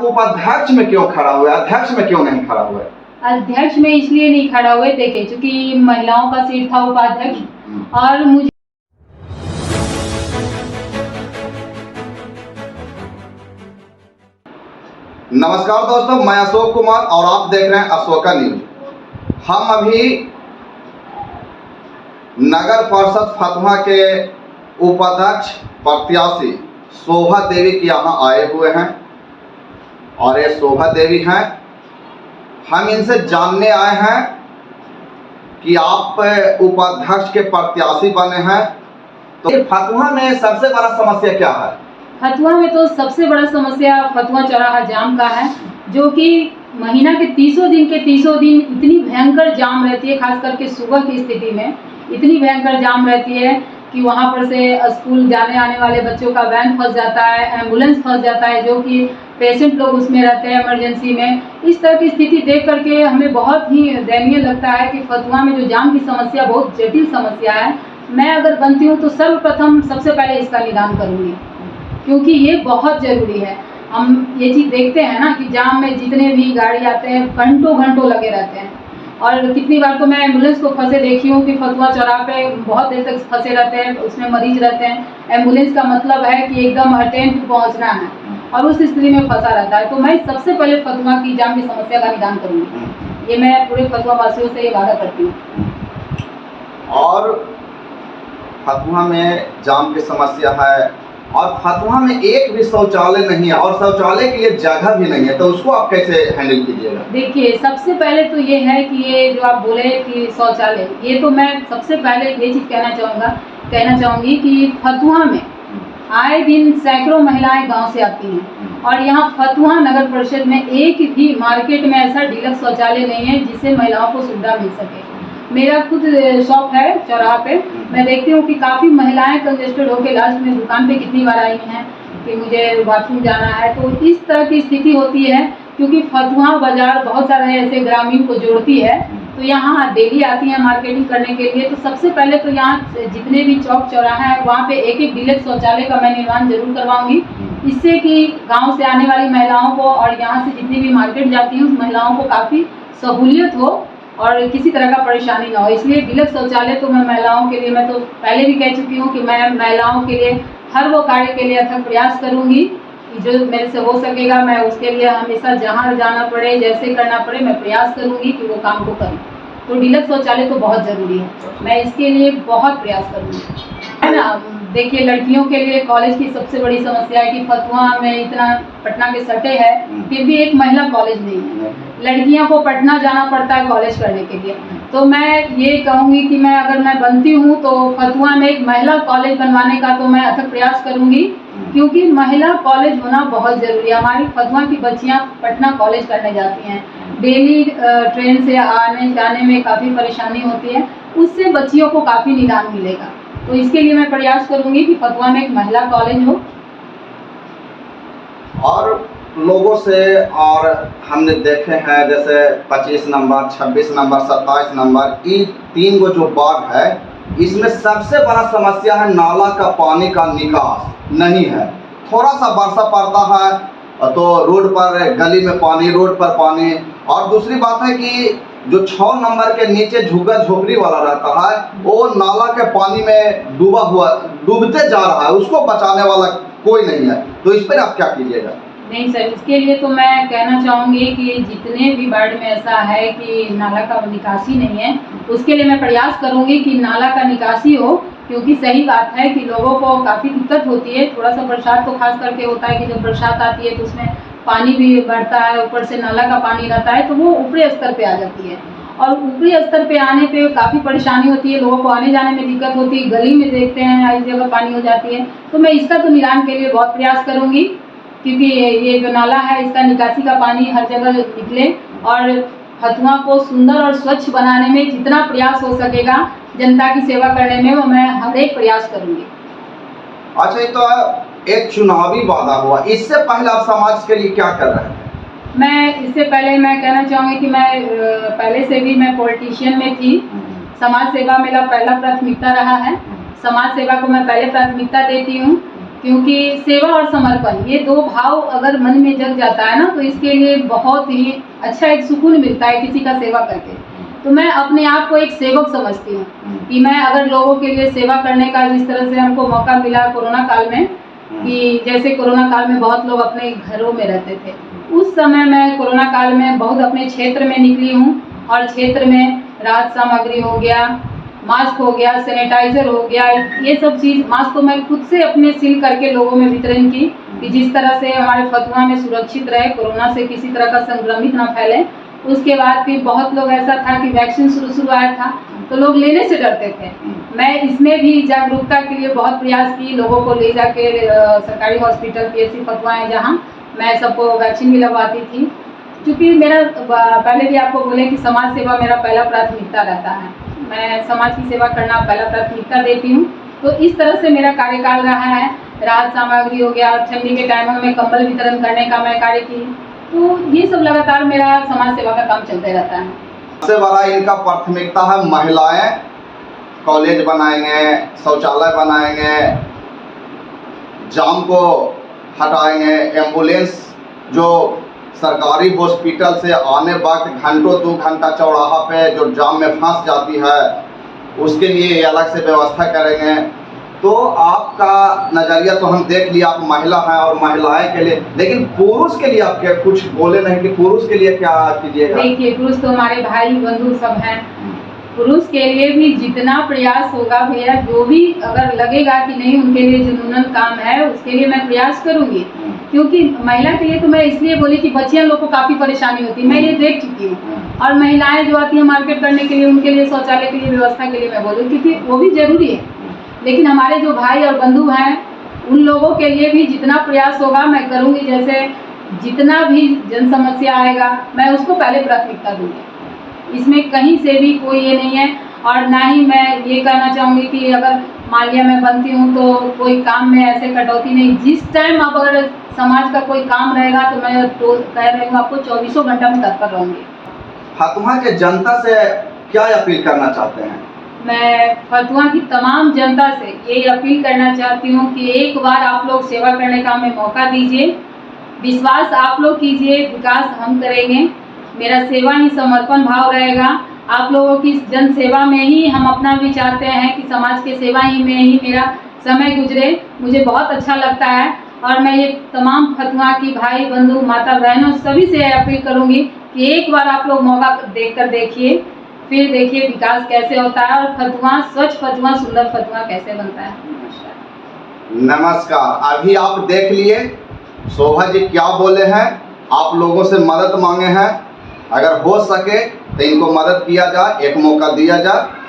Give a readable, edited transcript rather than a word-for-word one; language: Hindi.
आप उपाध्यक्ष में क्यों खड़ा हुए, अध्यक्ष में क्यों नहीं खड़ा हुए? अध्यक्ष में इसलिए नहीं खड़ा हुए, देखिए क्योंकि महिलाओं का सीट था उपाध्यक्ष और मुझे नमस्कार दोस्तों, मैं अशोक कुमार और आप देख रहे हैं अशोका न्यूज। हम अभी नगर परिषद फतुहा के उपाध्यक्ष प्रत्याशी शोभा देवी के यहाँ आए हुए हैं और ये शोभा देवी हैं। हम इनसे जानने आए हैं कि आप उपाध्यक्ष के प्रत्याशी बने हैं, तो फतुहा में सबसे बड़ा समस्या क्या है? फतुहा में तो सबसे बड़ा समस्या फतुहा चौराहा जाम का है, जो कि महीना के 30 दिन के 30 दिन इतनी भयंकर जाम रहती है। खास करके सुबह की स्थिति में इतनी भयंकर जाम रहती है कि वहाँ पर से स्कूल जाने आने वाले बच्चों का वैन फंस जाता है, एम्बुलेंस फंस जाता है, जो कि पेशेंट लोग उसमें रहते हैं इमरजेंसी में। इस तरह की स्थिति देख करके हमें बहुत ही दयनीय लगता है कि फतुहा में जो जाम की समस्या बहुत जटिल समस्या है। मैं अगर बनती हूँ तो सर्वप्रथम सबसे पहले इसका निदान करूँगी, क्योंकि ये बहुत ज़रूरी है। हम ये चीज़ देखते हैं ना कि जाम में जितने भी गाड़ी आते हैं घंटों घंटों लगे रहते हैं, और कितनी बार तो मैं एम्बुलेंस को फंसे देखी हूँ कि फतुहा चौराहे पे बहुत देर तक फंसे रहते हैं, उसमें मरीज रहते हैं। एम्बुलेंस का मतलब है कि एकदम अटेंड पहुँचना है और उस स्थिति में फंसा रहता है। तो मैं सबसे पहले फतुहा की जाम की समस्या का निदान करूँगी, ये मैं पूरे फतुहा वासियों से ये वादा करती हूँ। और फतुहा में जाम की समस्या है और फतुहा में एक भी शौचालय नहीं है और शौचालय के लिए जगह भी नहीं है, तो उसको आप कैसे हैंडल कीजिएगा? देखिए, सबसे पहले तो ये है कि ये जो आप बोले कि शौचालय, ये तो मैं सबसे पहले ये चीज़ कहना चाहूँगी कि फतुहा में आए दिन सैकड़ों महिलाएं गांव से आती हैं और यहाँ फतुहा नगर परिषद में एक भी मार्केट में ऐसा डीलक्स शौचालय नहीं है जिससे महिलाओं को सुविधा मिल सके। मेरा खुद शॉप है चौराहा पे, मैं देखती हूँ कि काफ़ी महिलाएं कंजेस्टेड होकर लास्ट में दुकान पे कितनी बार आई हैं कि मुझे बाथरूम जाना है। तो इस तरह की स्थिति होती है, क्योंकि फतुहा बाजार बहुत सारे ऐसे ग्रामीण को जोड़ती है, तो यहाँ डेली आती हैं मार्केटिंग करने के लिए। तो सबसे पहले तो यहाँ जितने भी चौक चौराहे हैं वहाँ पे एक एक डीलक्स शौचालय का मैं निर्माण जरूर करवाऊँगी, इससे कि गाँव से आने वाली महिलाओं को और यहाँ से जितनी भी मार्केट जाती हैं उस महिलाओं को काफ़ी सहूलियत हो और किसी तरह का परेशानी ना हो। इसलिए डीलक्स शौचालय तो मैं महिलाओं के लिए, मैं तो पहले भी कह चुकी हूँ कि मैं महिलाओं के लिए हर वो कार्य के लिए अथक प्रयास करूँगी कि जो मेरे से हो सकेगा। मैं उसके लिए हमेशा जहाँ जाना पड़े, जैसे करना पड़े, मैं प्रयास करूँगी कि वो काम को करूँ। तो डीलक्स शौचालय तो बहुत ज़रूरी है, मैं इसके लिए बहुत प्रयास करूँगी, है ना। देखिए, लड़कियों के लिए कॉलेज की सबसे बड़ी समस्या है कि फतुहा में इतना पटना के सटे है, फिर भी एक महिला कॉलेज नहीं है। लड़कियों को पटना जाना पड़ता है कॉलेज करने के लिए। तो मैं ये कहूँगी कि अगर मैं बनती हूँ तो फतुहा में एक महिला कॉलेज बनवाने का तो मैं अथक प्रयास करूँगी, क्योंकि महिला कॉलेज होना बहुत ज़रूरी है। हमारी फतुहा की बच्चियाँ पटना कॉलेज करने जाती हैं, डेली ट्रेन से आने जाने में काफ़ी परेशानी होती है, उससे बच्चियों को काफ़ी निदान मिलेगा। तो इसके लिए मैं प्रयास करूँगी कि फतुहा में एक महिला कॉलेज हो। और लोगों से और हमने देखे हैं जैसे 25 नंबर, 26 नंबर, 27 नंबर, ये 3 गो जो वार्ड है, इसमें सबसे बड़ा समस्या है नाला का पानी का निकास नहीं है। थोड़ा सा वर्षा पड़ता है तो रोड पर, गली में पानी, रोड पर पानी। और दूसरी बात है कि जो 6 नंबर के नीचे झुग्गा झोपड़ी वाला रहता है, वो नाला के पानी में डूबते जा रहा है, उसको बचाने वाला कोई नहीं है। तो इस पर आप क्या कीजिएगा? नहीं सर, इसके लिए तो मैं कहना चाहूँगी कि जितने भी वार्ड में ऐसा है कि नाला का निकासी नहीं है, उसके लिए मैं प्रयास करूँगी कि नाला का निकासी हो, क्योंकि सही बात है कि लोगों को काफ़ी दिक्कत होती है। थोड़ा सा बरसात तो खास करके होता है कि जब बरसात आती है तो उसमें पानी भी बढ़ता है, ऊपर से नाला का पानी रहता है, तो वो ऊपरी स्तर पे आ जाती है और ऊपरी स्तर पे आने पे काफ़ी परेशानी होती है, लोगों को आने जाने में दिक्कत होती है। गली में देखते हैं इस जगह पानी हो जाती है। तो मैं इसका तो निदान के लिए बहुत प्रयास करूँगी, क्योंकि ये जो नाला है इसका निकासी का पानी हर जगह निकले और फतुहा को सुंदर और स्वच्छ बनाने में जितना प्रयास हो सकेगा, जनता की सेवा करने में वो मैं हर एक प्रयास करूँगी। अच्छा, ये तो एक चुनावी वादा हुआ, इससे पहले आप समाज के लिए क्या कर रहे हैं? इससे पहले मैं कहना चाहूँगी कि मैं पहले से भी मैं पॉलिटिशियन में थी। समाज सेवा मेरा पहला प्राथमिकता रहा है, समाज सेवा को मैं पहले प्राथमिकता देती हूँ। क्योंकि सेवा और समर्पण ये दो भाव अगर मन में जग जाता है ना, तो इसके लिए बहुत ही अच्छा एक सुकून मिलता है किसी का सेवा करके। तो मैं अपने आप को एक सेवक समझती हूँ कि मैं अगर लोगों के लिए सेवा करने का, जिस तरह से हमको मौका मिला कोरोना काल में, कि जैसे कोरोना काल में बहुत लोग अपने घरों में रहते थे, उस समय मैं कोरोना काल में बहुत अपने क्षेत्र में निकली हूँ, और क्षेत्र में राहत सामग्री हो गया, मास्क हो गया, सैनिटाइजर हो गया, ये सब चीज़, मास्क तो मैं खुद से अपने सिल करके लोगों में वितरण की कि जिस तरह से हमारे फतुहा में सुरक्षित रहे, कोरोना से किसी तरह का संक्रमित ना फैले। उसके बाद फिर बहुत लोग ऐसा था कि वैक्सीन शुरू आया था तो लोग लेने से डरते थे। मैं इसमें भी जागरूकता के लिए बहुत प्रयास की, लोगों को ले जाके सरकारी हॉस्पिटल PSC फतुहा है जहाँ, मैं सबको वैक्सीन भी लगवाती थी। क्योंकि मेरा पहले भी आपको बोले कि समाज सेवा मेरा पहला प्राथमिकता रहता है, मैं समाज की सेवा करना पहला प्राथमिकता देती हूँ। तो इस तरह से मेरा कार्यकाल रहा है। राहत सामग्री हो गया, ठंडी के टाइमों में कंबल वितरण करने का मैं कार्य की, तो ये सब लगातार मेरा समाज सेवा का काम चलते रहता है। सबसे बड़ा इनका प्राथमिकता है महिलाएं, कॉलेज बनाएंगे, शौचालय बनाएंगे, जाम को हटाएंगे, एम्बुलेंस जो सरकारी हॉस्पिटल से आने वक्त घंटों 2 घंटा चौराहा पे जो जाम में फंस जाती है, उसके लिए अलग से व्यवस्था करेंगे। तो आपका नज़रिया तो हम देख लिया, आप महिला हैं और महिलाएं के लिए, लेकिन पुरुष के लिए आप क्या कुछ बोले नहीं कि पुरुष के लिए क्या कीजिएगा? देखिए, पुरुष तो हमारे भाई बंधु सब हैं, पुरुष के लिए भी जितना प्रयास होगा भैया, जो भी अगर लगेगा कि नहीं उनके लिए जुनूनन काम है, उसके लिए मैं प्रयास करूंगी। क्योंकि महिला के लिए तो मैं इसलिए बोली कि बच्चियां लोग को काफ़ी परेशानी होती है, मैं ये देख चुकी हूँ। और महिलाएं जो आती हैं मार्केट करने के लिए, उनके लिए शौचालय के लिए व्यवस्था के लिए मैं बोलूँ, क्योंकि वो भी ज़रूरी है। लेकिन हमारे जो भाई और बंधु हैं, उन लोगों के लिए भी जितना प्रयास होगा मैं करूँगी। जैसे जितना भी जन समस्या आएगा मैं उसको पहले प्राथमिकता दूँगी, इसमें कहीं से भी कोई ये नहीं है। और ना ही मैं ये कहना चाहूँगी कि अगर मान लिया मैं बनती हूँ तो कोई काम में ऐसे कटौती नहीं। जिस टाइम अब अगर समाज का कोई काम रहेगा तो मैं तो कह रही हूँ आपको 24 घंटा में तत्पर रहूँगी। फतुहा के जनता से क्या अपील करना चाहते हैं? मैं फतुहा की तमाम जनता से यही अपील करना चाहती हूँ कि एक बार आप लोग सेवा करने का हमें मौका दीजिए, विश्वास आप लोग कीजिए, विकास हम करेंगे। मेरा सेवा ही समर्पण भाव रहेगा। आप लोगों की जन सेवा में ही हम अपना भी चाहते हैं कि समाज के सेवा ही में ही मेरा समय गुजरे, मुझे बहुत अच्छा लगता है। और मैं ये तमाम फतुहा की भाई बंधु माता बहनों सभी से अपील करूँगी कि एक बार आप लोग मौका देकर देखिए, फिर देखिए विकास कैसे होता है और फतुहा, स्वच्छ फतुहा, सुंदर फतुहा कैसे बनता है। नमस्कार। अभी आप देख लिए शोभा जी क्या बोले हैं, आप लोगों से मदद मांगे हैं। अगर हो सके तो इनको मदद किया जाए, एक मौका दिया जाए।